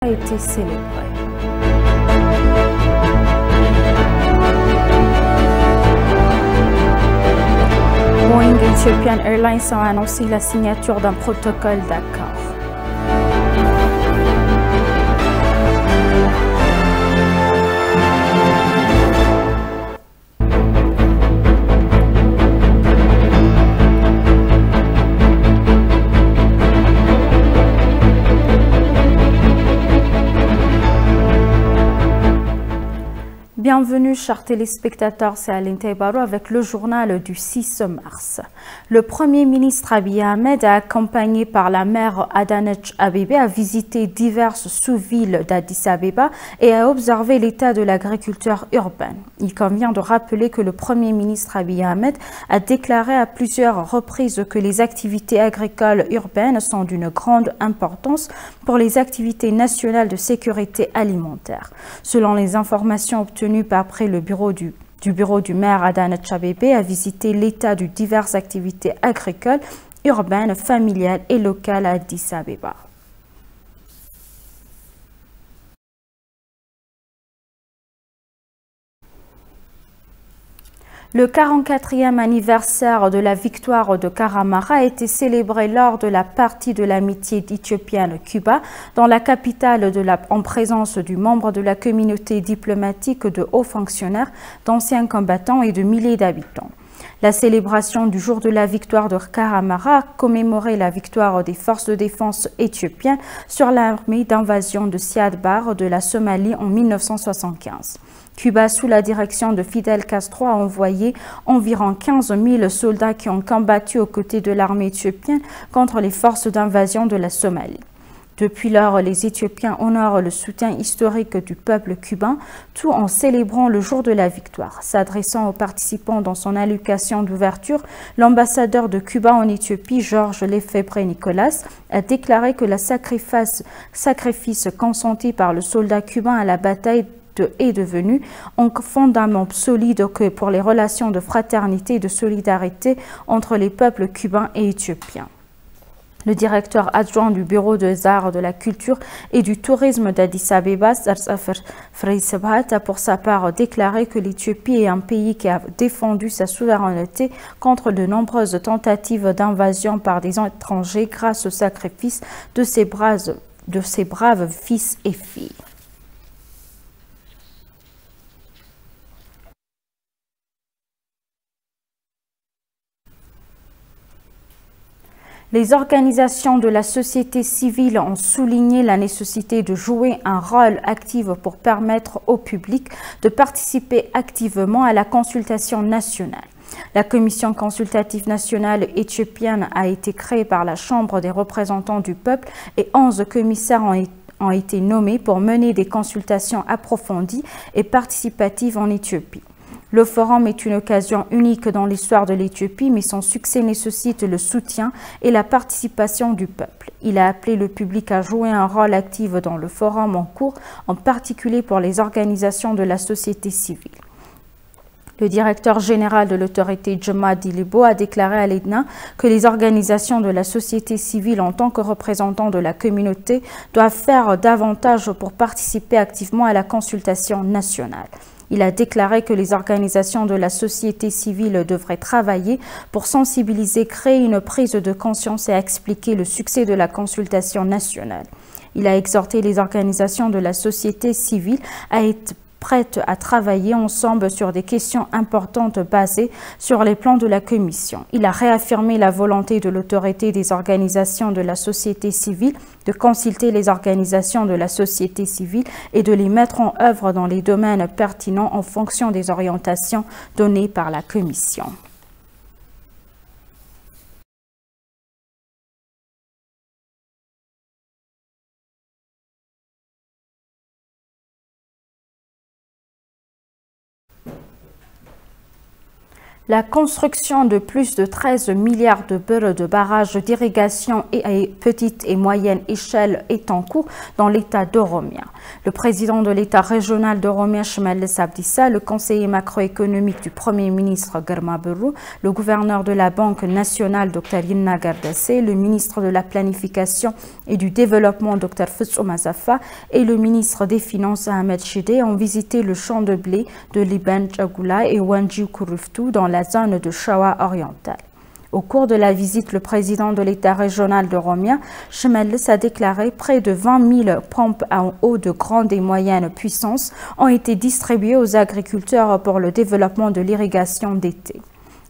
a été célébrée. Boeing et Ethiopian Airlines ont annoncé la signature d'un protocole d'accord. Bienvenue, chers téléspectateurs, c'est Aline Taibarou avec le journal du 6 mars. Le Premier ministre Abiy Ahmed, accompagné par la maire Adanej Abeebe, a visité diverses sous-villes d'Addis Abeba et a observé l'état de l'agriculture urbaine. Il convient de rappeler que le Premier ministre Abiy Ahmed a déclaré à plusieurs reprises que les activités agricoles urbaines sont d'une grande importance pour les activités nationales de sécurité alimentaire. Selon les informations obtenues après le bureau du maire Adanej Abeebe a visité l'état de diverses activités agricoles, urbaines, familiales et locales à Addis Abeba. Le 44e anniversaire de la victoire de Karamara a été célébré lors de la partie de l'amitié éthiopienne-Cuba dans la capitale en présence du membre de la communauté diplomatique, de hauts fonctionnaires, d'anciens combattants et de milliers d'habitants. La célébration du jour de la victoire de Karamara a commémoré la victoire des forces de défense éthiopiennes sur l'armée d'invasion de Siad Barre de la Somalie en 1975. Cuba, sous la direction de Fidel Castro, a envoyé environ 15 000 soldats qui ont combattu aux côtés de l'armée éthiopienne contre les forces d'invasion de la Somalie. Depuis lors, les Éthiopiens honorent le soutien historique du peuple cubain, tout en célébrant le jour de la victoire. S'adressant aux participants dans son allocution d'ouverture, l'ambassadeur de Cuba en Éthiopie, Georges Lefebvre-Nicolas, a déclaré que le sacrifice consenti par le soldat cubain à la bataille est devenu un fondament solide pour les relations de fraternité et de solidarité entre les peuples cubains et éthiopiens. Le directeur adjoint du Bureau des arts, de la culture et du tourisme d'Addis Abeba, Zarzafer Freisebhat, a pour sa part déclaré que l'Éthiopie est un pays qui a défendu sa souveraineté contre de nombreuses tentatives d'invasion par des étrangers grâce au sacrifice de ses braves fils et filles. Les organisations de la société civile ont souligné la nécessité de jouer un rôle actif pour permettre au public de participer activement à la consultation nationale. La Commission consultative nationale éthiopienne a été créée par la Chambre des représentants du peuple et 11 commissaires ont été nommés pour mener des consultations approfondies et participatives en Éthiopie. Le forum est une occasion unique dans l'histoire de l'Éthiopie, mais son succès nécessite le soutien et la participation du peuple. Il a appelé le public à jouer un rôle actif dans le forum en cours, en particulier pour les organisations de la société civile. Le directeur général de l'autorité, Juma Dilibo, a déclaré à l'EDNA que les organisations de la société civile, en tant que représentants de la communauté, doivent faire davantage pour participer activement à la consultation nationale. Il a déclaré que les organisations de la société civile devraient travailler pour sensibiliser, créer une prise de conscience et expliquer le succès de la consultation nationale. Il a exhorté les organisations de la société civile à être prêtes à travailler ensemble sur des questions importantes basées sur les plans de la Commission. Il a réaffirmé la volonté de l'autorité des organisations de la société civile de consulter les organisations de la société civile et de les mettre en œuvre dans les domaines pertinents en fonction des orientations données par la Commission. La construction de plus de 13 milliards de beurre de barrages d'irrigation et à petite et moyenne échelle est en cours dans l'État d'Oromia. Le président de l'État régional d'Oromia, Shimallis Abdissa, le conseiller macroéconomique du Premier ministre, Garma Berrou, le gouverneur de la Banque nationale, Dr Yinna Gardassé, le ministre de la Planification et du Développement, Dr Foussou Mazafa, et le ministre des Finances, Ahmed Chidé, ont visité le champ de blé de Liban Djagoula et Wanji Kuruftu dans la zone de Shawa orientale. Au cours de la visite, le président de l'État régional d'Oromia, Shimallis, a déclaré près de 20 000 pompes à eau de grande et moyenne puissance ont été distribuées aux agriculteurs pour le développement de l'irrigation d'été.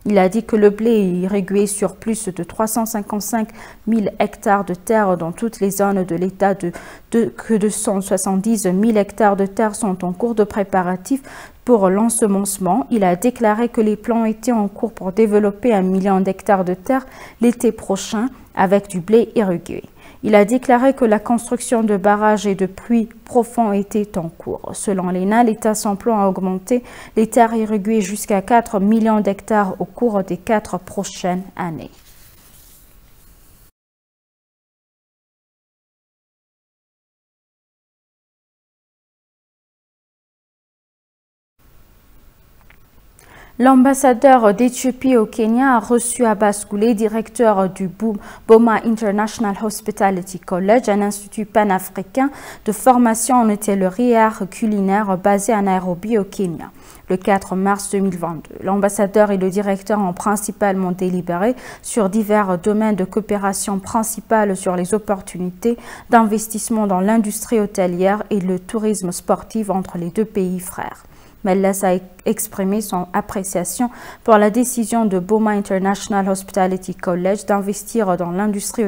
Il a dit que le blé est irrigué sur plus de 355 000 hectares de terre dans toutes les zones de l'État, que 270 000 hectares de terre sont en cours de préparatifs pour l'ensemencement. Il a déclaré que les plans étaient en cours pour développer 1 million d'hectares de terre l'été prochain avec du blé irrigué. Il a déclaré que la construction de barrages et de puits profonds était en cours. Selon l'ENA, l'État s'emploie à augmenter les terres irriguées jusqu'à 4 millions d'hectares au cours des 4 prochaines années. L'ambassadeur d'Éthiopie au Kenya a reçu Abbas Goulé, directeur du Boma International Hospitality College, un institut panafricain de formation en hôtellerie et art culinaire basé à Nairobi au Kenya, le 4 mars 2022. L'ambassadeur et le directeur ont principalement délibéré sur divers domaines de coopération principales sur les opportunités d'investissement dans l'industrie hôtelière et le tourisme sportif entre les deux pays frères. Mellas a exprimé son appréciation pour la décision de Boma International Hospitality College d'investir dans l'industrie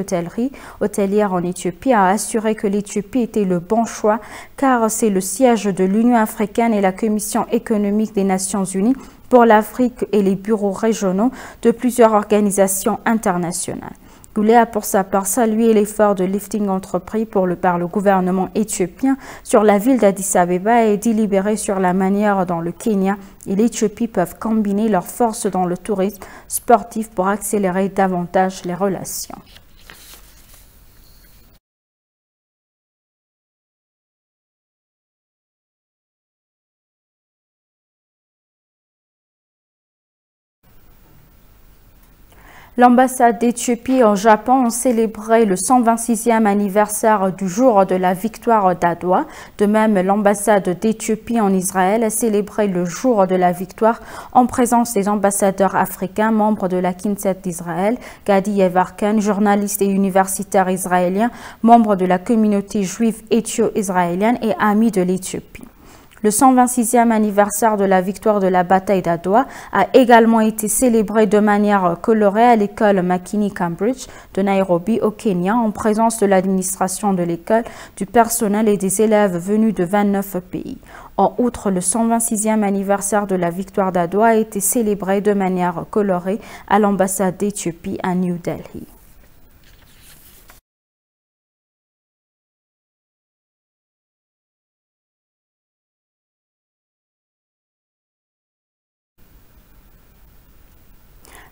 hôtelière en Éthiopie, a assuré que l'Éthiopie était le bon choix car c'est le siège de l'Union africaine et la Commission économique des Nations unies pour l'Afrique et les bureaux régionaux de plusieurs organisations internationales. Goulé a pour sa part salué l'effort de lifting entrepris par le gouvernement éthiopien sur la ville d'Addis Abeba et délibéré sur la manière dont le Kenya et l'Éthiopie peuvent combiner leurs forces dans le tourisme sportif pour accélérer davantage les relations. L'ambassade d'Éthiopie au Japon a célébré le 126e anniversaire du jour de la victoire d'Adwa. De même, l'ambassade d'Éthiopie en Israël a célébré le jour de la victoire en présence des ambassadeurs africains, membres de la Knesset d'Israël, Gadi Yevarken, journaliste et universitaire israélien, membre de la communauté juive éthio-israélienne et ami de l'Éthiopie. Le 126e anniversaire de la victoire de la bataille d'Adwa a également été célébré de manière colorée à l'école Makini Cambridge de Nairobi au Kenya en présence de l'administration de l'école, du personnel et des élèves venus de 29 pays. En outre, le 126e anniversaire de la victoire d'Adwa a été célébré de manière colorée à l'ambassade d'Éthiopie à New Delhi.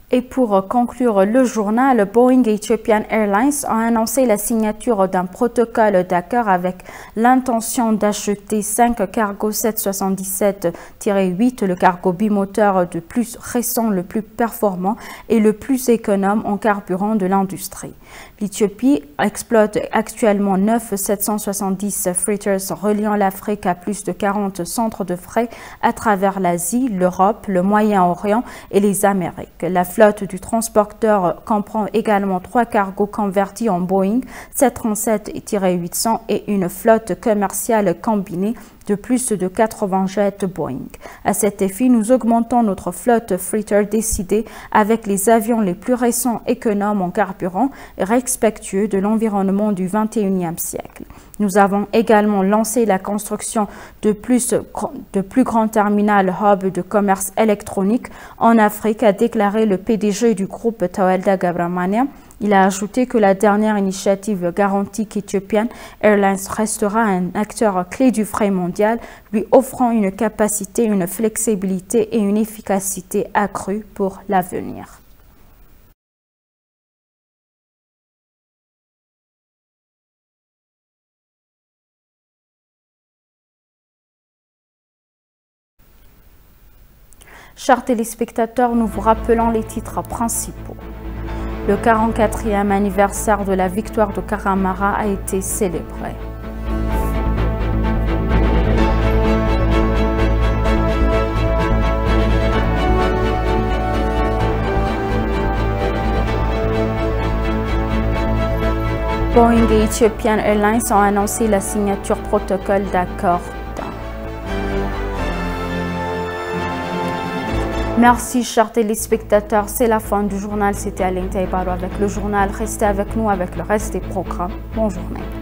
Et pour conclure le journal, Boeing et Ethiopian Airlines ont annoncé la signature d'un protocole d'accord avec l'intention d'acheter 5 cargos 777-8, le cargo bimoteur le plus récent, le plus performant et le plus économe en carburant de l'industrie. L'Éthiopie exploite actuellement 9 770 freighters reliant l'Afrique à plus de 40 centres de fret à travers l'Asie, l'Europe, le Moyen-Orient et les Amériques. La flotte du transporteur comprend également 3 cargos convertis en Boeing 737-800 et une flotte commerciale combinée de plus de 80 jets Boeing. À cet effet, nous augmentons notre flotte freighter décidée avec les avions les plus récents économes en carburant et respectueux de l'environnement du XXIe siècle. Nous avons également lancé la construction de plus grands terminal hub de commerce électronique en Afrique, a déclaré le PDG du groupe Tawalda Gabramania, Il a ajouté que la dernière initiative garantit qu'Ethiopian Airlines restera un acteur clé du fret mondial, lui offrant une capacité, une flexibilité et une efficacité accrues pour l'avenir. Chers téléspectateurs, nous vous rappelons les titres principaux. Le 44e anniversaire de la victoire de Karamara a été célébré. Boeing et Ethiopian Airlines ont annoncé la signature protocole d'accord. Merci chers téléspectateurs, c'est la fin du journal. C'était Aline Taïbaro avec le journal. Restez avec nous avec le reste des programmes. Bonne journée.